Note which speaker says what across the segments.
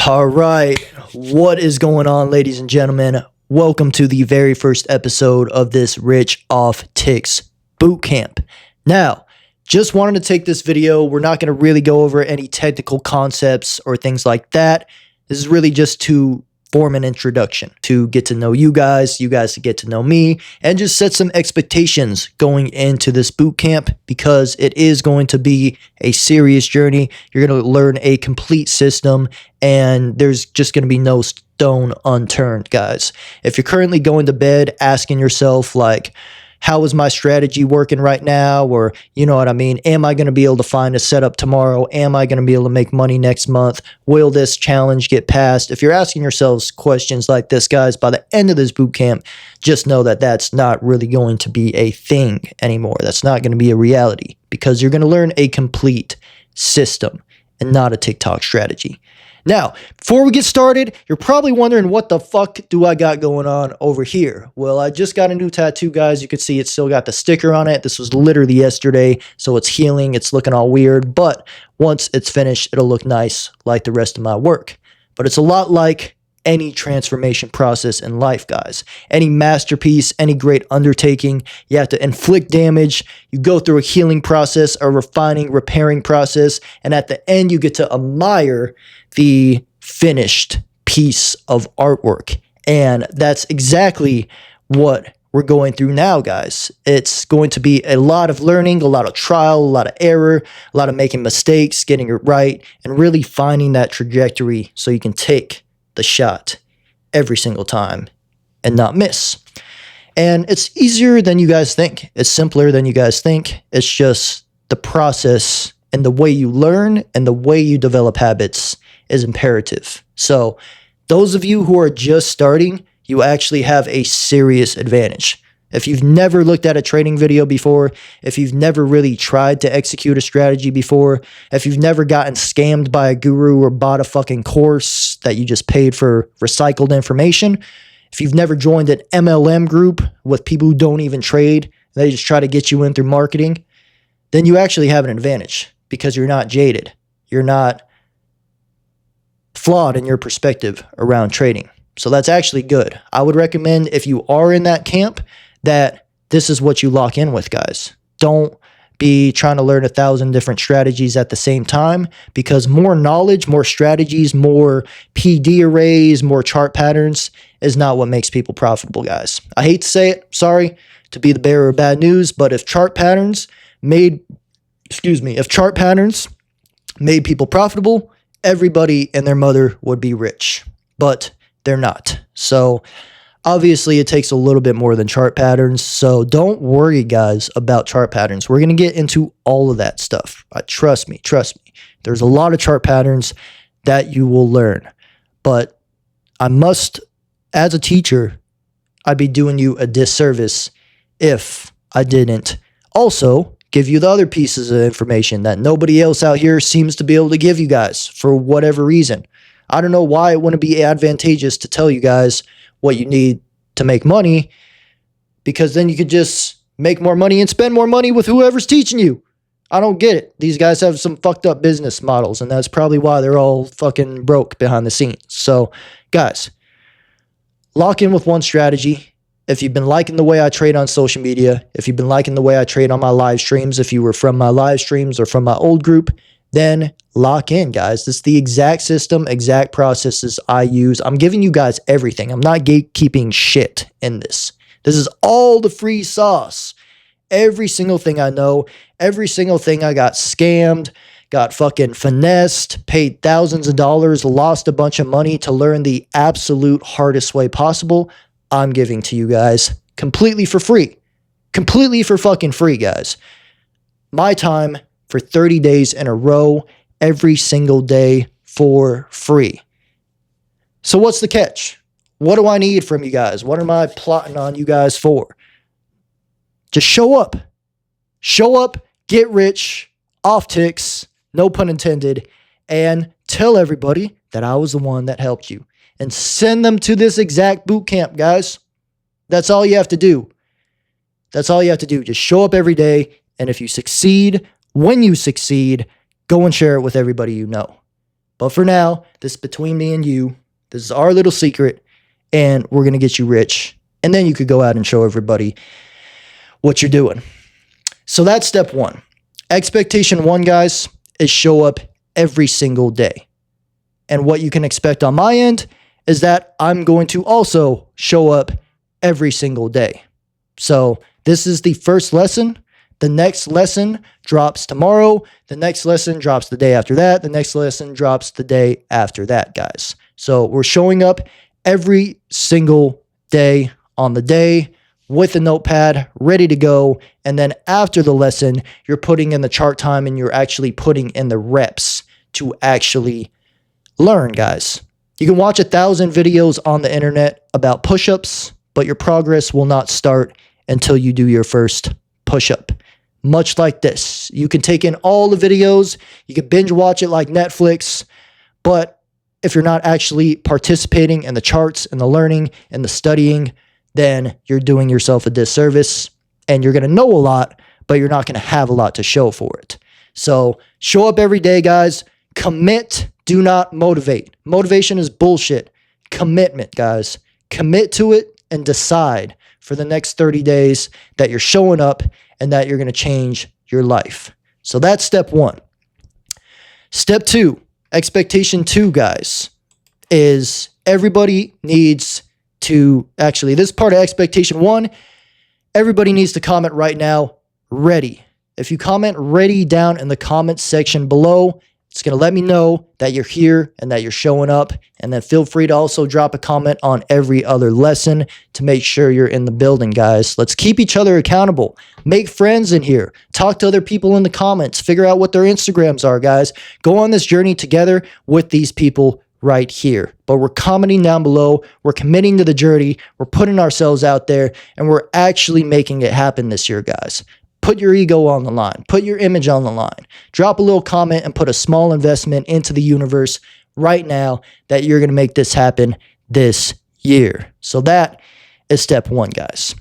Speaker 1: All right. What is going on, ladies and gentlemen? Welcome to the very first episode of this Rich Off TICKS boot camp. Now, just wanted to take this video. We're not going to really go over any technical concepts or things like that. This is really just to form an introduction, to get to know you guys to get to know me, and just set some expectations going into this boot camp because it is going to be a serious journey. You're going to learn a complete system, and there's just going to be no stone unturned, guys. If you're currently going to bed asking yourself, like, how is my strategy working right now? Or, you know what I mean? Am I going to be able to find a setup tomorrow? Am I going to be able to make money next month? Will this challenge get passed? If you're asking yourselves questions like this, guys, by the end of this boot camp, just know that that's not really going to be a thing anymore. That's not going to be a reality because you're going to learn a complete system and not a TikTok strategy. Now, before we get started, you're probably wondering what the fuck do I got going on over here? Well, I just got a new tattoo, guys. You can see it's still got the sticker on it. This was literally yesterday, so it's healing. It's looking all weird, but once it's finished, it'll look nice like the rest of my work. But it's a lot like any transformation process in life, guys. Any masterpiece, any great undertaking, you have to inflict damage. You go through a healing process, a refining, repairing process, and at the end, you get to admire the finished piece of artwork. And that's exactly what we're going through now, guys. It's going to be a lot of learning, a lot of trial, a lot of error, a lot of making mistakes, getting it right, and really finding that trajectory so you can take the shot every single time and not miss. And it's easier than you guys think. It's simpler than you guys think. It's just the process and the way you learn and the way you develop habits is imperative. So those of you who are just starting, you actually have a serious advantage. If you've never looked at a trading video before, if you've never really tried to execute a strategy before, if you've never gotten scammed by a guru or bought a fucking course that you just paid for recycled information, if you've never joined an MLM group with people who don't even trade, they just try to get you in through marketing, then you actually have an advantage because you're not jaded. You're not flawed in your perspective around trading. So that's actually good. I would recommend if you are in that camp that this is what you lock in with, guys. Don't be trying to learn 1,000 different strategies at the same time because more knowledge, more strategies, more PD arrays, more chart patterns is not what makes people profitable, guys. I hate to say it, sorry to be the bearer of bad news, but if chart patterns made people profitable, everybody and their mother would be rich, but they're not. So obviously it takes a little bit more than chart patterns. So don't worry, guys, about chart patterns. We're going to get into all of that stuff. Trust me. There's a lot of chart patterns that you will learn, but as a teacher, I'd be doing you a disservice if I didn't also give you the other pieces of information that nobody else out here seems to be able to give you guys for whatever reason. I don't know why it wouldn't be advantageous to tell you guys what you need to make money, because then you could just make more money and spend more money with whoever's teaching you. I don't get it. These guys have some fucked up business models, and that's probably why they're all fucking broke behind the scenes. So, guys, lock in with one strategy. If you've been liking the way I trade on social media, if you've been liking the way I trade on my live streams, if you were from my live streams or from my old group, then lock in, guys. This is the exact system, exact processes I use. I'm giving you guys everything. I'm not gatekeeping shit in this. This is all the free sauce. Every single thing I know, every single thing I got scammed, got fucking finessed, paid thousands of dollars, lost a bunch of money to learn the absolute hardest way possible, I'm giving to you guys completely for free. Completely for fucking free, guys. My time for 30 days in a row, every single day for free. So what's the catch? What do I need from you guys? What am I plotting on you guys for? Just show up. Show up, get rich, off TICKS, no pun intended, and tell everybody that I was the one that helped you. And send them to this exact boot camp, guys. That's all you have to do. That's all you have to do. Just show up every day, and if you succeed, when you succeed, go and share it with everybody you know. But for now, this is between me and you. This is our little secret, and we're going to get you rich. And then you could go out and show everybody what you're doing. So that's step one. Expectation one, guys, is show up every single day. And what you can expect on my end is that I'm going to also show up every single day. So this is the first lesson. The next lesson drops tomorrow. The next lesson drops the day after that. The next lesson drops the day after that, guys. So we're showing up every single day on the day with a notepad ready to go. And then after the lesson, you're putting in the chart time and you're actually putting in the reps to actually learn, guys. You can watch 1,000 videos on the internet about push-ups, but your progress will not start until you do your first push-up. Much like this. You can take in all the videos, you can binge watch it like Netflix, but if you're not actually participating in the charts and the learning and the studying, then you're doing yourself a disservice and you're going to know a lot, but you're not going to have a lot to show for it. So show up every day, guys. Commit, do not motivate. Motivation is bullshit. Commitment, guys. Commit to it and decide for the next 30 days that you're showing up and that you're going to change your life. So that's step one. Step two, expectation two, guys, is everybody needs to, actually, this part of expectation one, everybody needs to comment right now, ready. If you comment ready down in the comments section below, it's going to let me know that you're here and that you're showing up. And then feel free to also drop a comment on every other lesson to make sure you're in the building, guys. Let's keep each other accountable. Make friends in here. Talk to other people in the comments. Figure out what their Instagrams are, guys. Go on this journey together with these people right here. But we're commenting down below. We're committing to the journey. We're putting ourselves out there. And we're actually making it happen this year, guys. Put your ego on the line. Put your image on the line. Drop a little comment and put a small investment into the universe right now that you're going to make this happen this year. So that is step one, guys.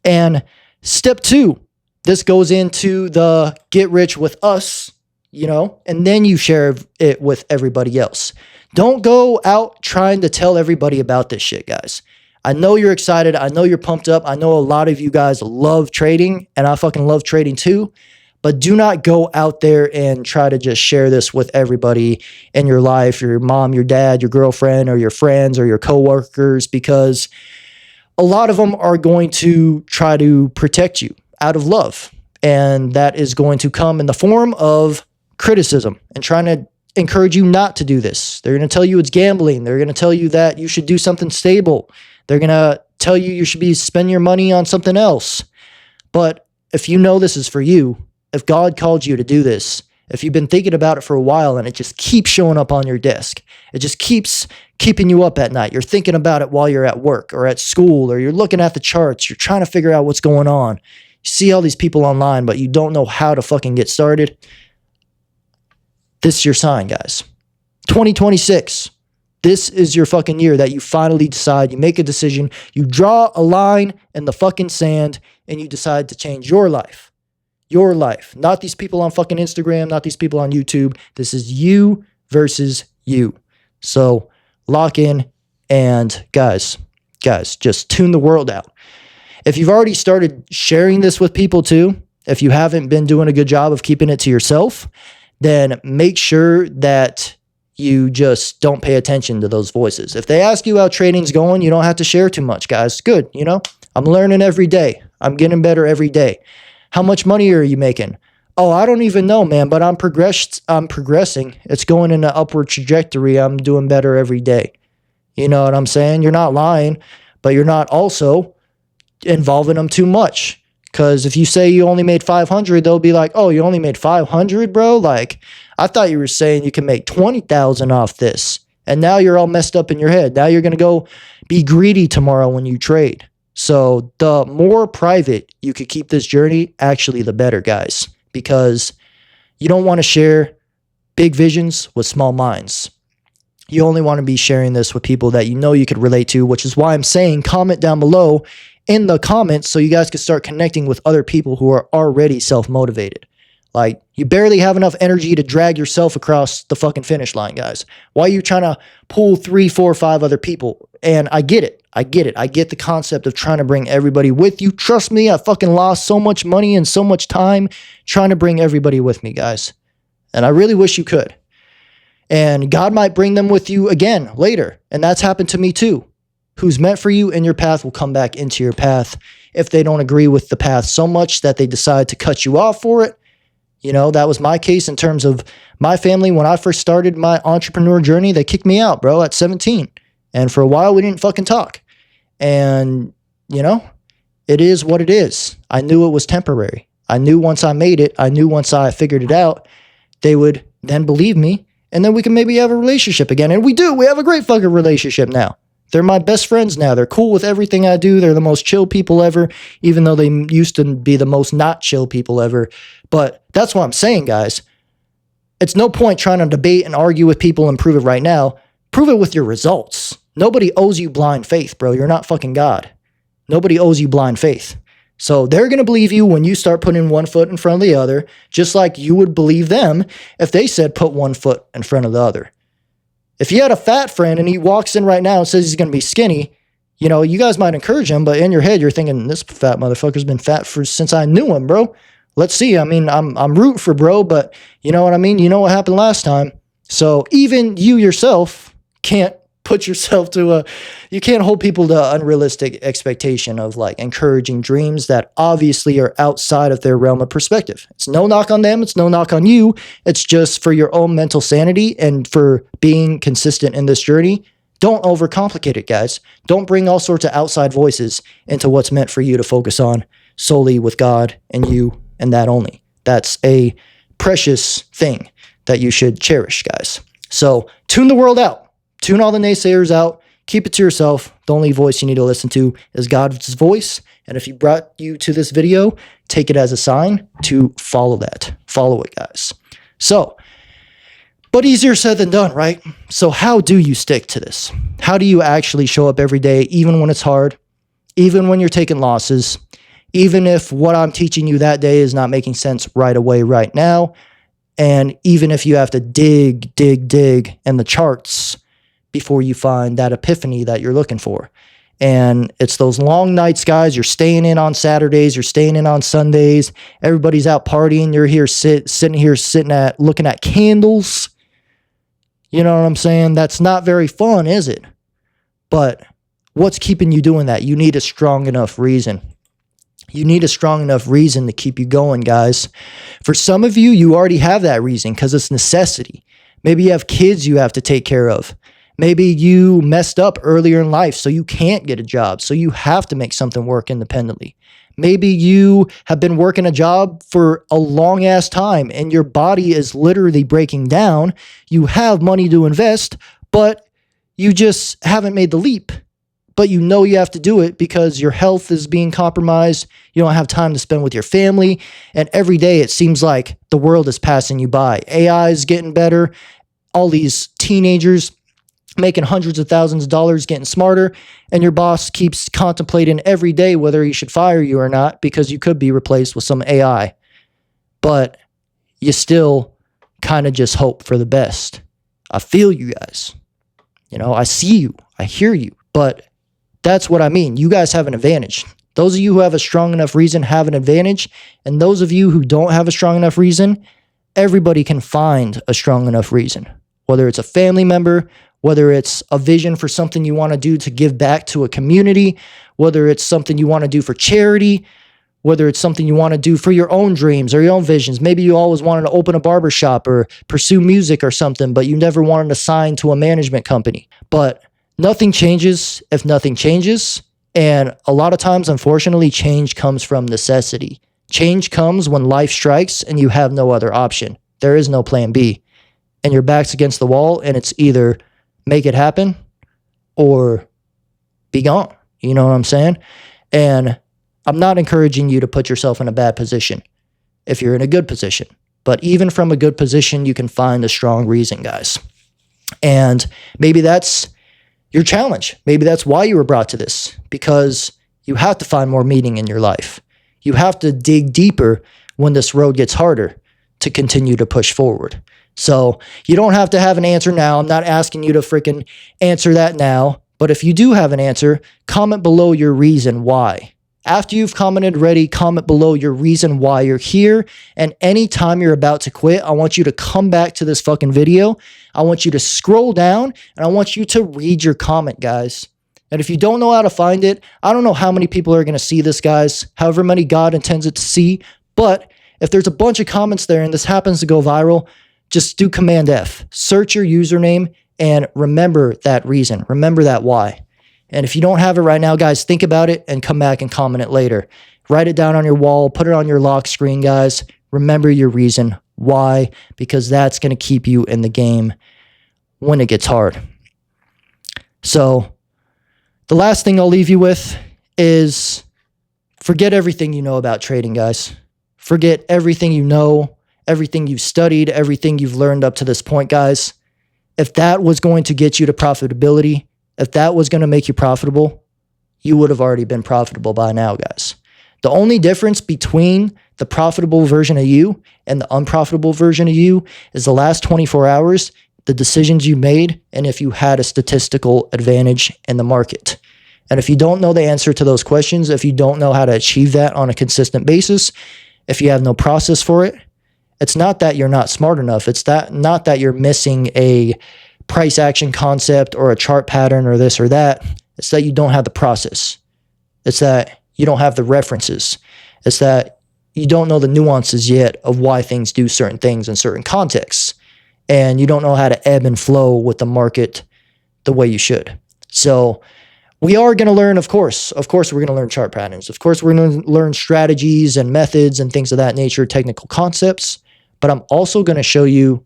Speaker 1: And step two, this goes into the get rich with us, and then you share it with everybody else. Don't go out trying to tell everybody about this shit, guys. I know you're excited. I know you're pumped up. I know a lot of you guys love trading, and I fucking love trading too. But do not go out there and try to just share this with everybody in your life, your mom, your dad, your girlfriend, or your friends, or your coworkers, because a lot of them are going to try to protect you out of love. And that is going to come in the form of criticism and trying to encourage you not to do this. They're going to tell you it's gambling. They're going to tell you that you should do something stable. They're going to tell you should be spending your money on something else. But if you know this is for you, if God called you to do this, if you've been thinking about it for a while and it just keeps showing up on your desk, it just keeps keeping you up at night. You're thinking about it while you're at work or at school, or you're looking at the charts. You're trying to figure out what's going on. You see all these people online, but you don't know how to fucking get started. This is your sign, guys. 2026. This is your fucking year that you finally decide, you make a decision, you draw a line in the fucking sand, and you decide to change your life. Your life. Not these people on fucking Instagram, not these people on YouTube. This is you versus you. So lock in, and guys, just tune the world out. If you've already started sharing this with people too, if you haven't been doing a good job of keeping it to yourself, then make sure that you just don't pay attention to those voices. If they ask you how trading's going, you don't have to share too much, guys. Good, I'm learning every day. I'm getting better every day. How much money are you making? Oh, I don't even know, man, but I'm progressing. It's going in an upward trajectory. I'm doing better every day. You know what I'm saying? You're not lying, but you're not also involving them too much. Because if you say you only made 500, they'll be like, oh, you only made 500, bro? Like, I thought you were saying you can make 20,000 off this. And now you're all messed up in your head. Now you're going to go be greedy tomorrow when you trade. So the more private you could keep this journey, actually the better, guys. Because you don't want to share big visions with small minds. You only want to be sharing this with people that you know you could relate to, which is why I'm saying comment down below in the comments so you guys can start connecting with other people who are already self-motivated. Like, you barely have enough energy to drag yourself across the fucking finish line, guys. Why are you trying to pull 3, 4, 5 other people? And I get it. I get it. I get the concept of trying to bring everybody with you. Trust me, I fucking lost so much money and so much time trying to bring everybody with me, guys. And I really wish you could. And God might bring them with you again later. And that's happened to me too. Who's meant for you in your path will come back into your path if they don't agree with the path so much that they decide to cut you off for it. You know, that was my case in terms of my family. When I first started my entrepreneur journey, they kicked me out, bro, at 17. And for a while, we didn't fucking talk. And, you know, it is what it is. I knew it was temporary. I knew once I made it, I knew once I figured it out, they would then believe me. And then we can maybe have a relationship again. And we do. We have a great fucking relationship now. They're my best friends now. They're cool with everything I do. They're the most chill people ever, even though they used to be the most not chill people ever. But that's what I'm saying, guys. It's no point trying to debate and argue with people and prove it right now. Prove it with your results. Nobody owes you blind faith, bro. You're not fucking God. Nobody owes you blind faith. So they're going to believe you when you start putting one foot in front of the other, just like you would believe them if they said put one foot in front of the other. If you had a fat friend and he walks in right now and says he's going to be skinny, you know, you guys might encourage him, but in your head, you're thinking, this fat motherfucker's been fat since I knew him, bro. Let's see. I mean, I'm rooting for bro, but you know what I mean? You know what happened last time. So even you yourself can't put yourself to you can't hold people to unrealistic expectation of like encouraging dreams that obviously are outside of their realm of perspective. It's no knock on them. It's no knock on you. It's just for your own mental sanity and for being consistent in this journey. Don't overcomplicate it, guys. Don't bring all sorts of outside voices into what's meant for you to focus on solely with God and you and that only. That's a precious thing that you should cherish, guys. So tune the world out. Tune all the naysayers out. Keep it to yourself. The only voice you need to listen to is God's voice. And if he brought you to this video, take it as a sign to follow that. Follow it, guys. So, but easier said than done, right? So how do you stick to this? How do you actually show up every day, even when it's hard, even when you're taking losses, even if what I'm teaching you that day is not making sense right away, right now, and even if you have to dig in the charts before you find that epiphany that you're looking for. And it's those long nights, guys. You're staying in on Saturdays. You're staying in on Sundays. Everybody's out partying. You're here sitting looking at candles. You know what I'm saying? That's not very fun, is it? But what's keeping you doing that? You need a strong enough reason. You need a strong enough reason to keep you going, guys. For some of you, you already have that reason because it's necessity. Maybe you have kids you have to take care of. Maybe you messed up earlier in life, so you can't get a job, so you have to make something work independently. Maybe you have been working a job for a long ass time and your body is literally breaking down. You have money to invest, but you just haven't made the leap. But you know you have to do it because your health is being compromised. You don't have time to spend with your family. And every day it seems like the world is passing you by. AI is getting better. All these teenagers making hundreds of thousands of dollars, getting smarter, and your boss keeps contemplating every day whether he should fire you or not because you could be replaced with some AI. But you still kind of just hope for the best. I feel you guys. You know, I see you. I hear you. But that's what I mean. You guys have an advantage. Those of you who have a strong enough reason have an advantage. And those of you who don't have a strong enough reason, everybody can find a strong enough reason. Whether it's a family member, whether it's a vision for something you want to do to give back to a community, whether it's something you want to do for charity, whether it's something you want to do for your own dreams or your own visions. Maybe you always wanted to open a barbershop or pursue music or something, but you never wanted to sign to a management company. But nothing changes if nothing changes. And a lot of times, unfortunately, change comes from necessity. Change comes when life strikes and you have no other option. There is no plan B. And your back's against the wall and it's either make it happen or be gone. You know what I'm saying? And I'm not encouraging you to put yourself in a bad position if you're in a good position. But even from a good position, you can find a strong reason, guys. And maybe that's your challenge. Maybe that's why you were brought to this, because you have to find more meaning in your life. You have to dig deeper when this road gets harder to continue to push forward. So you don't have to have an answer now. I'm not asking you to freaking answer that now. But if you do have an answer, comment below your reason why. After you've commented ready, comment below your reason why you're here. And anytime you're about to quit, I want you to come back to this fucking video. I want you to scroll down and I want you to read your comment, guys. And if you don't know how to find it, I don't know how many people are going to see this, guys, however many God intends it to see. But if there's a bunch of comments there and this happens to go viral, just do Command F, search your username and remember that reason. Remember that why. And if you don't have it right now, guys, think about it and come back and comment it later. Write it down on your wall, put it on your lock screen, guys. Remember your reason why, because that's going to keep you in the game when it gets hard. So the last thing I'll leave you with is forget everything you know about trading, guys. Forget everything you know, everything you've studied, everything you've learned up to this point, guys. If that was going to get you to profitability, if that was going to make you profitable, you would have already been profitable by now, guys. The only difference between the profitable version of you and the unprofitable version of you is the last 24 hours, the decisions you made, and if you had a statistical advantage in the market. And if you don't know the answer to those questions, if you don't know how to achieve that on a consistent basis, if you have no process for it, it's not that you're not smart enough. It's not that you're missing a price action concept or a chart pattern or this or that. It's that you don't have the process. It's that you don't have the references. It's that you don't know the nuances yet of why things do certain things in certain contexts. And you don't know how to ebb and flow with the market the way you should. So we are going to learn, of course, we're going to learn chart patterns. Of course, we're going to learn strategies and methods and things of that nature, technical concepts. But I'm also going to show you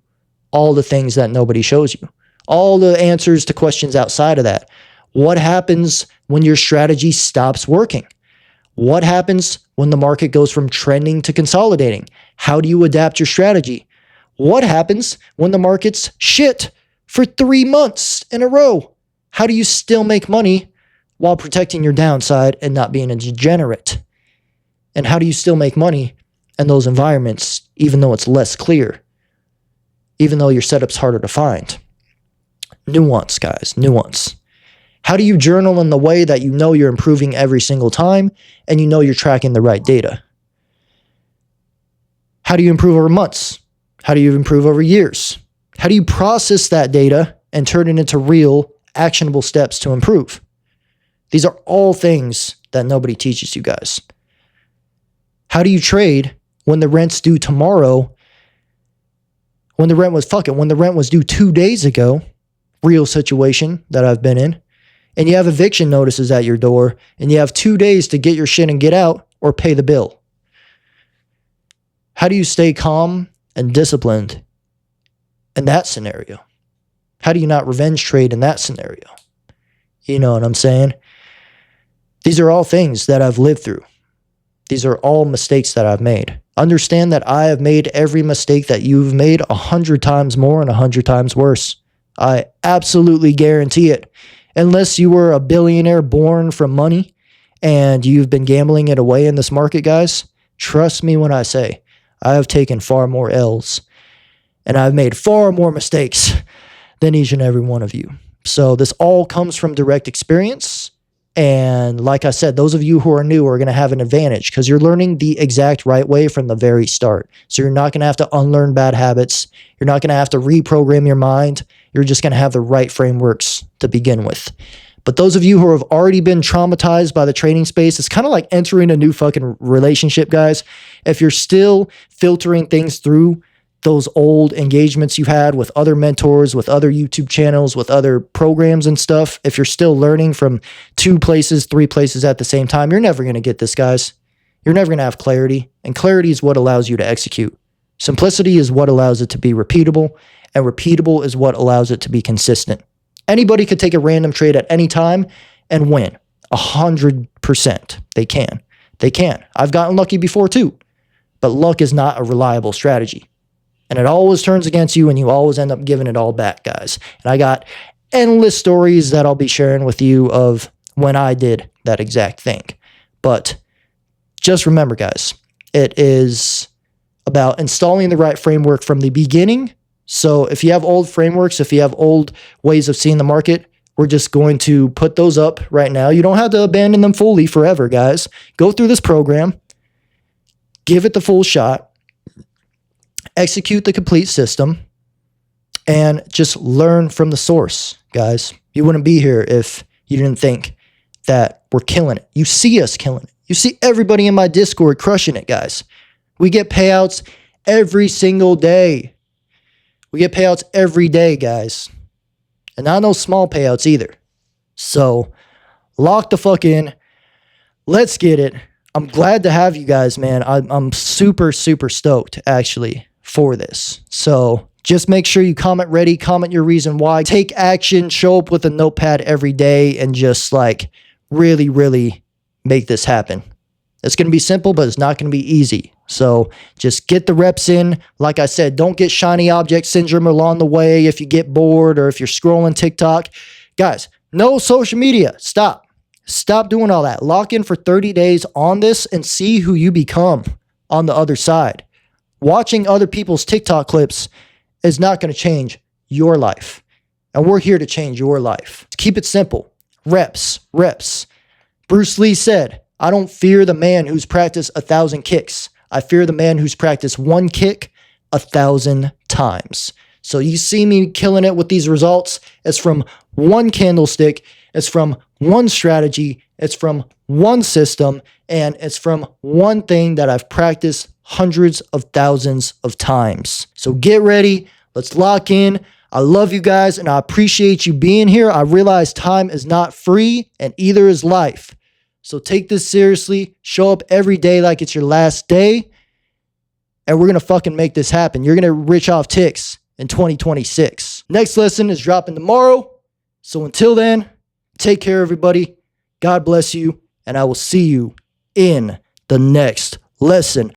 Speaker 1: all the things that nobody shows you. All the answers to questions outside of that. What happens when your strategy stops working? What happens when the market goes from trending to consolidating? How do you adapt your strategy? What happens when the market's shit for 3 months in a row? How do you still make money while protecting your downside and not being a degenerate? And how do you still make money in those environments, even though it's less clear, even though your setup's harder to find? Nuance, guys, nuance. How do you journal in the way that you know you're improving every single time and you know you're tracking the right data? How do you improve over months? How do you improve over years? How do you process that data and turn it into real, actionable steps to improve? These are all things that nobody teaches you guys. How do you trade when the rent's due tomorrow? When the rent was due 2 days ago, real situation that I've been in, and you have eviction notices at your door, and you have 2 days to get your shit and get out or pay the bill. How do you stay calm and disciplined in that scenario? How do you not revenge trade in that scenario? You know what I'm saying? These are all things that I've lived through. These are all mistakes that I've made. Understand that I have made every mistake that you've made 100 times more and 100 times worse. I absolutely guarantee it. Unless you were a billionaire born from money and you've been gambling it away in this market, guys, trust me when I say I have taken far more L's and I've made far more mistakes than each and every one of you. So this all comes from direct experience. And like I said, those of you who are new are going to have an advantage because you're learning the exact right way from the very start. So you're not going to have to unlearn bad habits. You're not going to have to reprogram your mind. You're just going to have the right frameworks to begin with. But those of you who have already been traumatized by the trading space, it's kind of like entering a new fucking relationship, guys. If you're still filtering things through those old engagements you've had with other mentors, with other YouTube channels, with other programs and stuff, if you're still learning from 2 places, 3 places at the same time, you're never going to get this, guys. You're never going to have clarity, and clarity is what allows you to execute. Simplicity is what allows it to be repeatable, and repeatable is what allows it to be consistent. Anybody could take a random trade at any time and win. 100%. They can. They can. I've gotten lucky before too, but luck is not a reliable strategy. And it always turns against you and you always end up giving it all back, guys. And I got endless stories that I'll be sharing with you of when I did that exact thing. But just remember, guys, it is about installing the right framework from the beginning. So if you have old frameworks, if you have old ways of seeing the market, we're just going to put those up right now. You don't have to abandon them fully forever, guys. Go through this program, give it the full shot, execute the complete system, and just learn from the source, guys. You wouldn't be here if you didn't think that we're killing it. You see us killing it. You see everybody in my Discord crushing it, guys. We get payouts every single day. We get payouts every day, guys. And not no small payouts either. So lock the fuck in. Let's get it. I'm glad to have you guys, man. I'm super, super stoked actually for this. So just make sure you comment ready, comment your reason why, take action, show up with a notepad every day, and just like really, really make this happen. It's going to be simple, but it's not going to be easy. So just get the reps in. Like I said, don't get shiny object syndrome along the way if you get bored or if you're scrolling TikTok. Guys, no social media. Stop. Stop doing all that. Lock in for 30 days on this and see who you become on the other side. Watching other people's TikTok clips is not going to change your life. And we're here to change your life. Keep it simple. Reps, reps. Bruce Lee said, I don't fear the man who's practiced 1,000 kicks. I fear the man who's practiced one kick 1,000 times. So you see me killing it with these results. It's from one candlestick. It's from one strategy. It's from one system. And it's from one thing that I've practiced hundreds of thousands of times. So get ready. Let's lock in. I love you guys and I appreciate you being here. I realize time is not free and either is life. So take this seriously. Show up every day like it's your last day. And we're going to fucking make this happen. You're going to rich off TICKS in 2026. Next lesson is dropping tomorrow. So until then, take care, everybody. God bless you. And I will see you in the next lesson.